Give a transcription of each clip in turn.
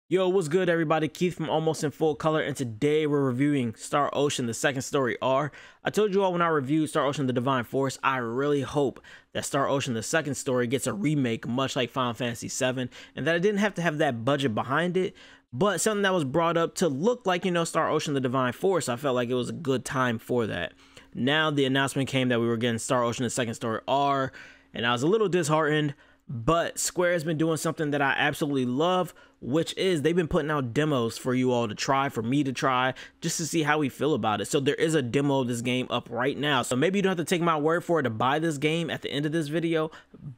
Yo, what's good everybody? Keith from Almost in Full Color, and today we're reviewing Star Ocean, the second story R. I told you all when I reviewed Star Ocean, the Divine Force, I really hope that Star Ocean, the second story, gets a remake much like Final Fantasy VII, and that it didn't have to have that budget behind it, but something that was brought up to look like, Star Ocean, the Divine Force. I felt like it was a good time for that. Now the announcement came that we were getting Star Ocean, the second story R, and I was a little disheartened. But Square has been doing something that I absolutely love, which is they've been putting out demos for you all to try, for me to try, just to see how we feel about it. So there is a demo of this game up right now. So maybe you don't have to take my word for it to buy this game at the end of this video,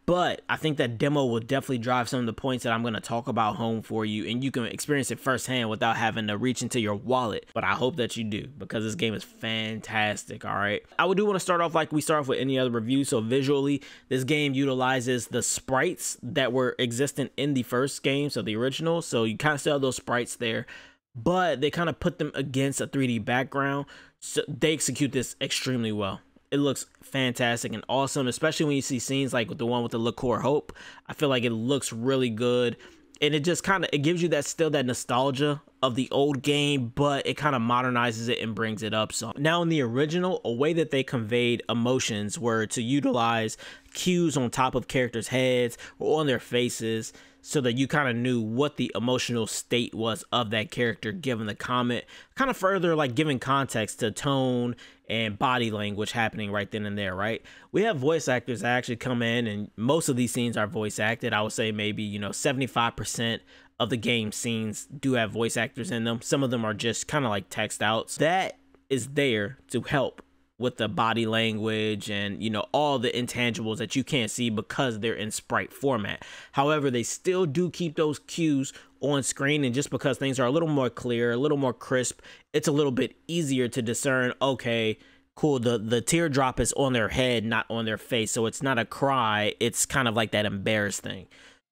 but I think that demo will definitely drive some of the points that I'm going to talk about home for you, and you can experience it firsthand without having to reach into your wallet. But I hope that you do, because this game is fantastic, all right? I do want to start off like we start off with any other review. So visually, this game utilizes the sprites that were existent in the first game, so the original. So you kind of still have those sprites there, but they kind of put them against a 3D background. So they execute this extremely well. It looks fantastic and awesome, especially when you see scenes like with the one with the Liqueur Hope. I feel like it looks really good, and it just kind of, it gives you that that nostalgia of the old game, but it kind of modernizes it and brings it up some. Now in the original, a way that they conveyed emotions were to utilize cues on top of characters' heads or on their faces, so that you kind of knew what the emotional state was of that character given the comment, kind of further like giving context to tone and body language happening right then and there, right? We have voice actors that actually come in, and most of these scenes are voice acted. I would say maybe, 75% of the game scenes do have voice actors in them. Some of them are just kind of like text outs. That is there to help with the body language and, all the intangibles that you can't see because they're in sprite format. However, they still do keep those cues on screen, and just because things are a little more clear, a little more crisp, it's a little bit easier to discern, okay, cool, the teardrop is on their head, not on their face, so it's not a cry, it's kind of like that embarrassed thing.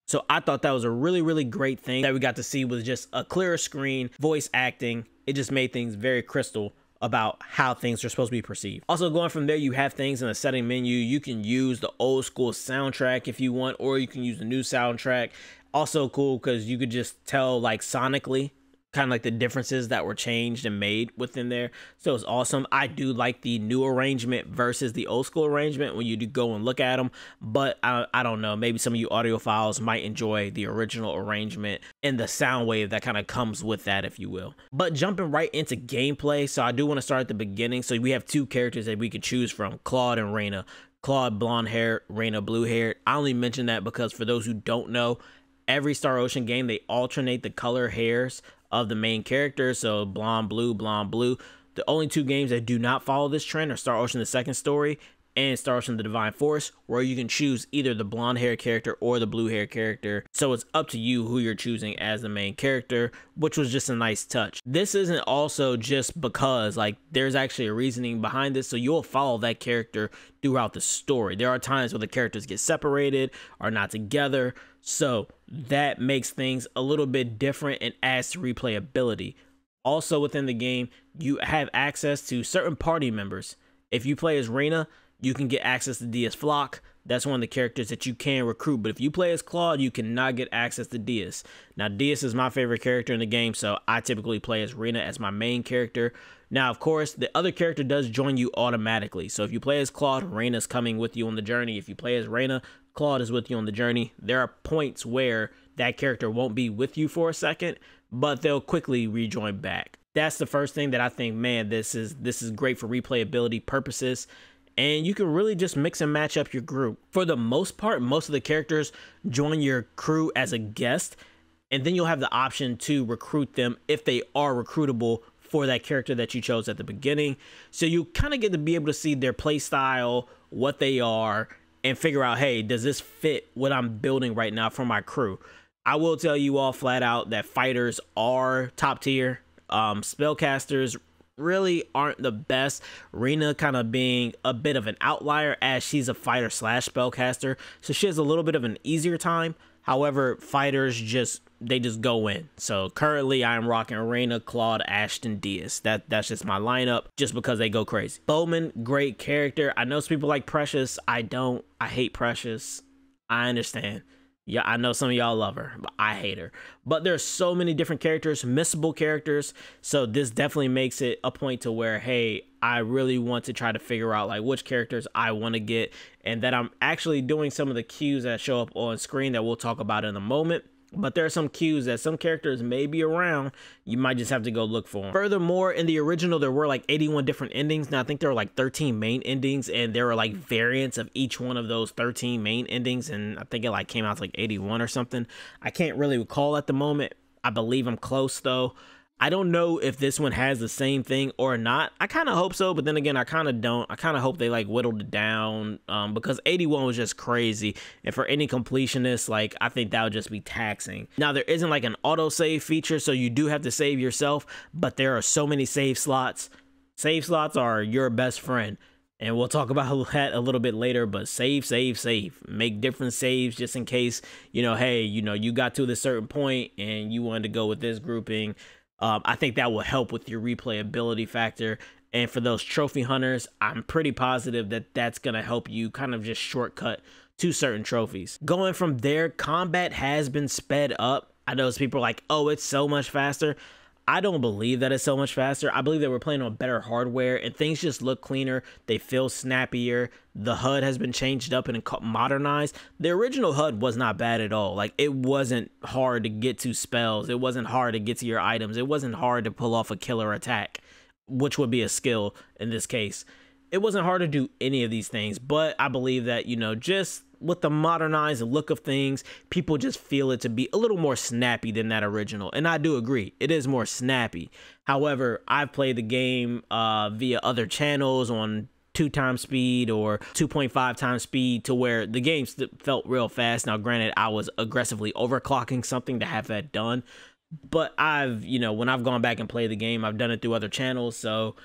So I thought that was a really, really great thing that we got to see, with just a clearer screen, voice acting. It just made things very crystal about how things are supposed to be perceived. Also, going from there, you have things in the setting menu. You can use the old school soundtrack if you want, or you can use the new soundtrack. Also cool because you could just tell like sonically kind of like the differences that were changed and made within there. So it's awesome. I do like the new arrangement versus the old school arrangement when you do go and look at them, but I don't know, maybe some of you audiophiles might enjoy the original arrangement and the sound wave that kind of comes with that, if you will. But jumping right into gameplay, so I do want to start at the beginning. So we have two characters that we could choose from, Claude and Reyna. Claude blonde hair, Reyna blue hair. I only mention that because for those who don't know, every Star Ocean game, they alternate the color hairs of the main character, so blonde blue, blonde blue. The only two games that do not follow this trend are Star Ocean, the second story, and Star Ocean, the Divine Force, where you can choose either the blonde hair character or the blue hair character. So it's up to you who you're choosing as the main character, which was just a nice touch. This isn't also just because, like, there's actually a reasoning behind this, so you'll follow that character throughout the story. There are times where the characters get separated or not together, so that makes things a little bit different and adds to replayability. Also within the game, you have access to certain party members. If you play as Reyna, you can get access to Diaz Flock. That's one of the characters that you can recruit. But if you play as Claude, you cannot get access to Diaz. Now, Diaz is my favorite character in the game, so I typically play as Reyna as my main character. Now, of course, the other character does join you automatically. So if you play as Claude, Reyna's coming with you on the journey. If you play as Reyna, Claude is with you on the journey. There are points where that character won't be with you for a second, but they'll quickly rejoin back. That's the first thing that I think, man, this is great for replayability purposes. And you can really just mix and match up your group. For the most part, most of the characters join your crew as a guest, and then you'll have the option to recruit them if they are recruitable for that character that you chose at the beginning. So you kind of get to be able to see their play style, what they are, and figure out, hey, does this fit what I'm building right now for my crew? I will tell you all flat out that fighters are top tier. Spellcasters really aren't the best. Reyna kind of being a bit of an outlier, as she's a fighter slash spellcaster, so she has a little bit of an easier time. However, fighters they just go in. So currently I'm rocking Reyna, Claude, Ashton, Diaz. That's just my lineup, just because they go crazy. Bowman, great character. I know some people like Precious. I don't. I hate Precious. I understand. Yeah, I know some of y'all love her, but I hate her. But there's so many different characters, missable characters. So this definitely makes it a point to where, hey, I really want to try to figure out like which characters I want to get, and that I'm actually doing some of the cues that show up on screen that we'll talk about in a moment. But there are some cues that some characters may be around. You might just have to go look for them. Furthermore, in the original, there were like 81 different endings. Now, I think there were like 13 main endings, and there were like variants of each one of those 13 main endings. And I think it like came out to like 81 or something. I can't really recall at the moment. I believe I'm close though. I don't know if this one has the same thing or not. I kind of hope so, but then again, I kind of don't. I kind of hope they like whittled it down because 81 was just crazy. And for any completionist, like I think that would just be taxing. Now, there isn't like an autosave feature, so you do have to save yourself, but there are so many save slots. Save slots are your best friend. And we'll talk about that a little bit later, but save. Make different saves just in case, you know, hey, you know, you got to this certain point and you wanted to go with this grouping. I think that will help with your replayability factor. And for those trophy hunters, I'm pretty positive that that's going to help you kind of just shortcut to certain trophies. Going from there, combat has been sped up. I know people are like, oh, it's so much faster. I don't believe that it's so much faster. I believe that we're playing on better hardware and things just look cleaner. They feel snappier. The HUD has been changed up and modernized. The original HUD was not bad at all. Like, it wasn't hard to get to spells. It wasn't hard to get to your items. It wasn't hard to pull off a killer attack, which would be a skill in this case. It wasn't hard to do any of these things, but I believe that, you know, just with the modernized look of things, people just feel it to be a little more snappy than that original. And I do agree, it is more snappy. However, I've played the game via other channels on 2x speed or 2.5 times speed to where the game felt real fast. Now, granted, I was aggressively overclocking something to have that done, but I've, you know, when I've gone back and played the game, I've done it through other channels. So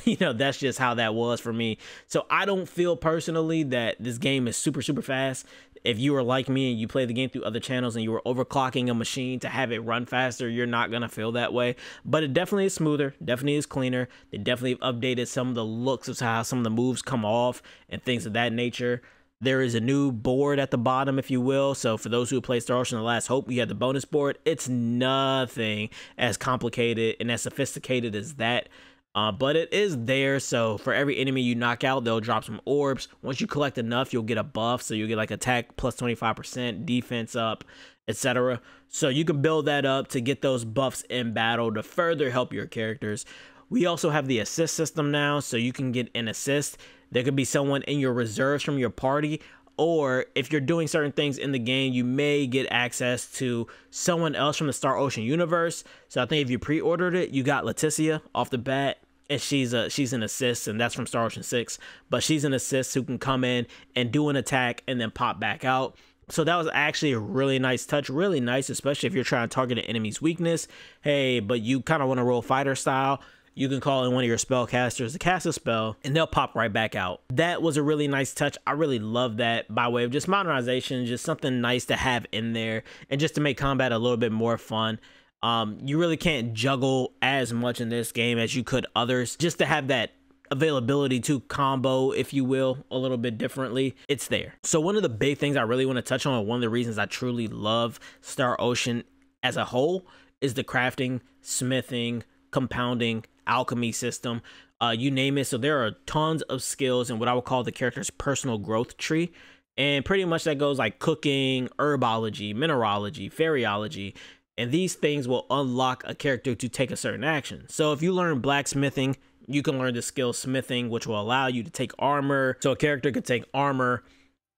you know, that's just how that was for me. So I don't feel personally that this game is super fast. If you were like me and you play the game through other channels and you were overclocking a machine to have it run faster, you're not gonna feel that way. But it definitely is smoother, definitely is cleaner. They definitely have updated some of the looks of how some of the moves come off and things of that nature. There is a new board at the bottom, if you will. So for those who played Star Ocean: The Last Hope, you had the bonus board. It's nothing as complicated and as sophisticated as that. But it is there, so for every enemy you knock out, they'll drop some orbs. Once you collect enough, you'll get a buff, so you'll get like attack plus 25%, defense up, etc. So you can build that up to get those buffs in battle to further help your characters. We also have the assist system now, so you can get an assist. There could be someone in your reserves from your party, or if you're doing certain things in the game, you may get access to someone else from the Star Ocean universe. So I think if you pre-ordered it, you got Leticia off the bat, and she's an assist, and that's from Star Ocean 6. But she's an assist who can come in and do an attack and then pop back out. So that was actually a really nice touch, really nice, especially if you're trying to target an enemy's weakness. Hey, but you kind of want to roll fighter style. You can call in one of your spellcasters to cast a spell, and they'll pop right back out. That was a really nice touch. I really love that by way of just modernization, just something nice to have in there, and just to make combat a little bit more fun. You really can't juggle as much in this game as you could others. Just to have that availability to combo, if you will, a little bit differently, it's there. So one of the big things I really want to touch on, and one of the reasons I truly love Star Ocean as a whole, is the crafting, smithing, compounding, alchemy system, you name it. So there are tons of skills in what I would call the character's personal growth tree, and pretty much that goes like cooking, herbology, mineralogy, fairyology, and these things will unlock a character to take a certain action. So if you learn blacksmithing, you can learn the skill smithing, which will allow you to take armor. So a character could take armor,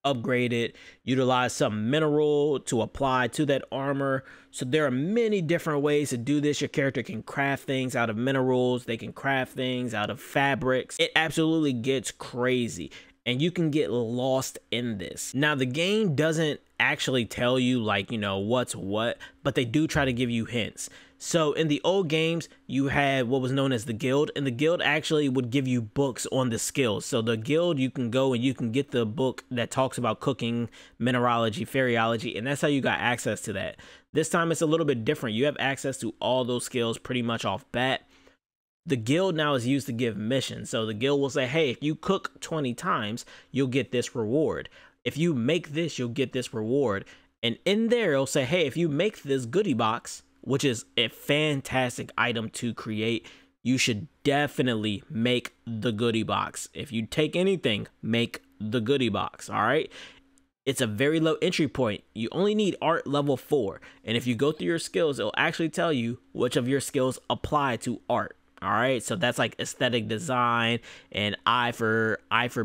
upgrade it, utilize some mineral to apply to that armor. So there are many different ways to do this. Your character can craft things out of minerals. They can craft things out of fabrics. It absolutely gets crazy, and you can get lost in this. Now, the game doesn't actually tell you, like, you know, what's what, but they do try to give you hints. So in the old games, you had what was known as the guild, and the guild actually would give you books on the skills. So the guild, you can go and you can get the book that talks about cooking, mineralogy, fairyology, and that's how you got access to that. This time it's a little bit different. You have access to all those skills pretty much off bat. The guild now is used to give missions. So the guild will say, hey, if you cook 20 times, you'll get this reward. if you make this, you'll get this reward. And in there, it'll say, hey, if you make this goodie box, which is a fantastic item to create, you should definitely make the goodie box. If you take anything, make the goodie box, all right? It's a very low entry point. You only need art level 4. And if you go through your skills, it'll actually tell you which of your skills apply to art. All right, so that's like aesthetic design and eye for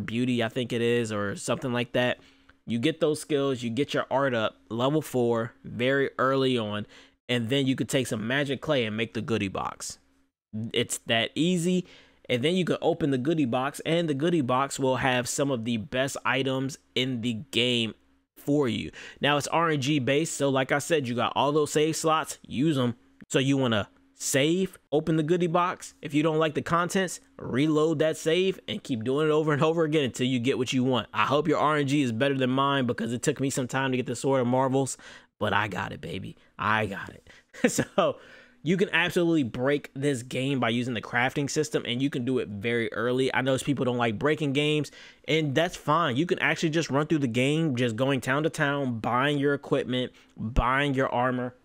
beauty, I think it is, or something like that. You get those skills, you get your art up level 4 very early on, and then you could take some magic clay and make the goodie box. It's that easy. And then you can open the goodie box, and the goodie box will have some of the best items in the game for you. Now it's RNG based, so like I said, you got all those save slots, use them. So you want to save, open the goodie box. If you don't like the contents, reload that save and keep doing it over and over again until you get what you want. I hope your RNG is better than mine, because it took me some time to get the Sword of Marvels, but I got it, baby. I got it. So you can absolutely break this game by using the crafting system, and you can do it very early. I know people don't like breaking games, and that's fine. You can actually just run through the game, just going town to town, buying your equipment, buying your armor.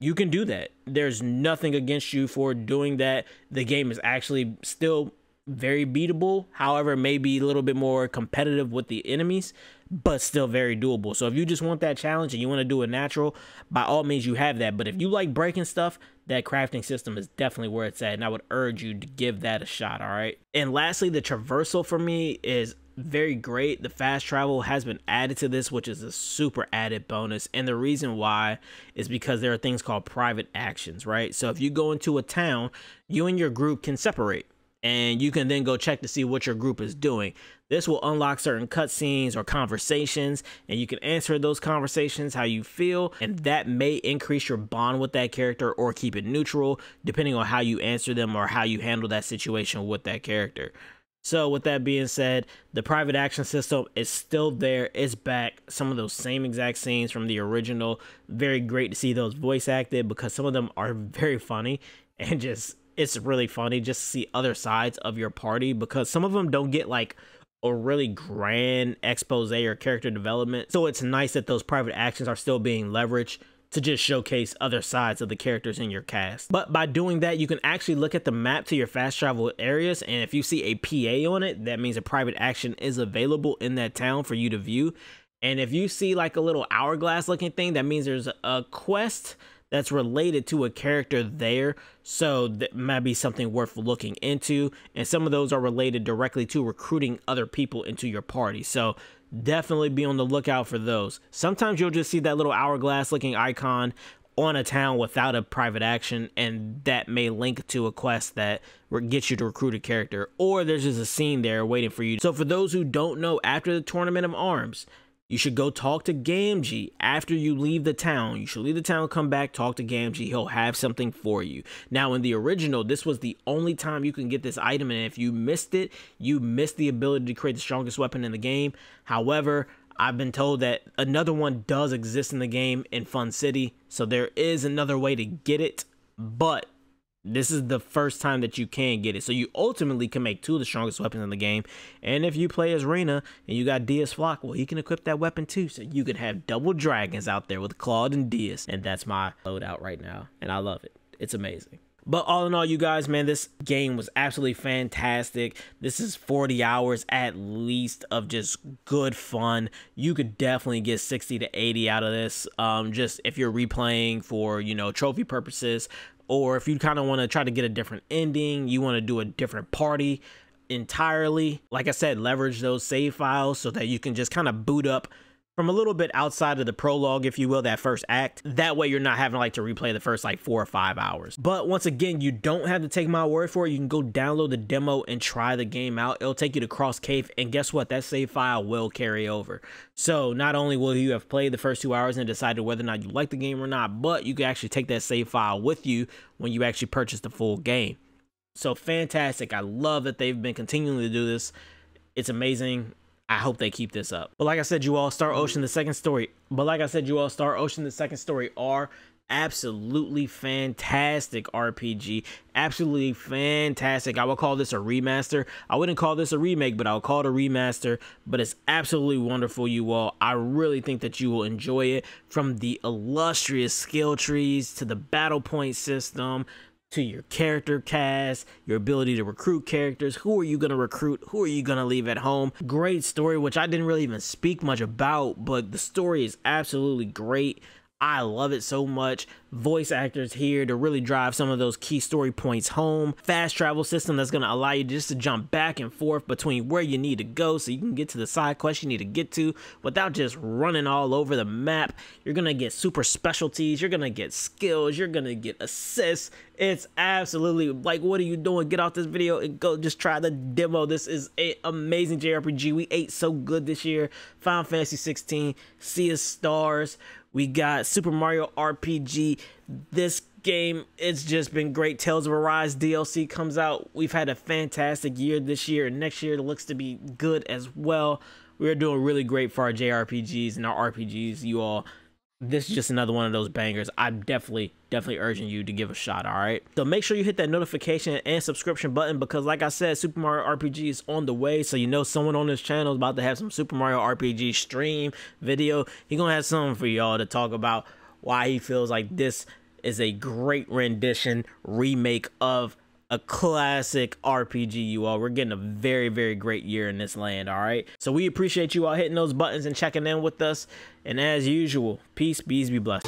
You can do that. There's nothing against you for doing that. The game is actually still very beatable. However, it may be a little bit more competitive with the enemies, but still very doable. So if you just want that challenge and you want to do it natural, by all means you have that. But if you like breaking stuff, that crafting system is definitely where it's at, and I would urge you to give that a shot. All right. And lastly, the traversal for me is very great. The fast travel has been added to this, which is a super added bonus. And the reason why is because there are things called private actions, right? So if you go into a town, you and your group can separate, and you can then go check to see what your group is doing. This will unlock certain cutscenes or conversations, and you can answer those conversations how you feel, and that may increase your bond with that character or keep it neutral, depending on how you answer them or how you handle that situation with that character. So with that being said, the private action system is still there. It's back. Some of those same exact scenes from the original. Very great to see those voice acted, because some of them are very funny, and just, it's really funny just to see other sides of your party, because some of them don't get like a really grand expose or character development. So it's nice that those private actions are still being leveraged to just showcase other sides of the characters in your cast. But by doing that, you can actually look at the map to your fast travel areas, and if you see a PA on it, that means a private action is available in that town for you to view. And if you see like a little hourglass looking thing, that means there's a quest that's related to a character there, so that might be something worth looking into. And some of those are related directly to recruiting other people into your party, so definitely be on the lookout for those. Sometimes you'll just see that little hourglass looking icon on a town without a private action, and that may link to a quest that gets you to recruit a character, or there's just a scene there waiting for you. So for those who don't know, after the Tournament of Arms, you should go talk to Gamgee after you leave the town. You should leave the town, come back, talk to Gamgee. He'll have something for you. Now, in the original, this was the only time you can get this item, and if you missed it, you missed the ability to create the strongest weapon in the game. However, I've been told that another one does exist in the game in Fun City, so there is another way to get it, but this is the first time that you can get it. So you ultimately can make 2 of the strongest weapons in the game. And if you play as Rena and you got Diaz Flock, well, you can equip that weapon too. So you can have double dragons out there with Claude and Diaz. And that's my loadout right now, and I love it. It's amazing. But all in all, you guys, man, this game was absolutely fantastic. This is 40 hours at least of just good fun. You could definitely get 60 to 80 out of this, just if you're replaying for, you know, trophy purposes, or if you kind of want to try to get a different ending, you want to do a different party entirely. Like I said, leverage those save files so that you can just kind of boot up from a little bit outside of the prologue, if you will, that first act. That way you're not having like to replay the first like 4 or 5 hours. But once again, you don't have to take my word for it. You can go download the demo and try the game out. It'll take you to Cross Cave, and guess what? That save file will carry over. So not only will you have played the first 2 hours and decided whether or not you like the game or not, but you can actually take that save file with you when you actually purchase the full game. So fantastic. I love that they've been continuing to do this. It's amazing. I hope they keep this up. But like I said, you all, Star Ocean, the second story. R, absolutely fantastic RPG. Absolutely fantastic. I would call this a remaster. I wouldn't call this a remake, but I would call it a remaster. But it's absolutely wonderful, you all. I really think that you will enjoy it, from the illustrious skill trees to the battle point system to your character cast, your ability to recruit characters. Who are you going to recruit? Who are you going to leave at home? Great story, which I didn't really even speak much about, but the story is absolutely great. I love it so much. Voice actors here to really drive some of those key story points home. Fast travel system that's going to allow you just to jump back and forth between where you need to go so you can get to the side quest you need to get to without just running all over the map. You're going to get super specialties. You're going to get skills. You're going to get assists. It's absolutely like, what are you doing? Get off this video and go just try the demo. This is an amazing JRPG. We ate so good this year. Final Fantasy 16, Sea of Stars. We got Super Mario RPG. This game, it's just been great. Tales of Arise DLC comes out. We've had a fantastic year this year, and next year it looks to be good as well. We're doing really great for our JRPGs and our RPGs, you all. This is just another one of those bangers. I'm definitely urging you to give a shot, all right? So make sure you hit that notification and subscription button, because like I said, Super Mario RPG is on the way. So you know someone on this channel is about to have some Super Mario RPG stream video. He's gonna have something for y'all to talk about why he feels like this is a great rendition, remake of a classic RPG, you all. We're getting a very great year in this land, all right? So we appreciate you all hitting those buttons and checking in with us. And as usual, peace, bees, be blessed.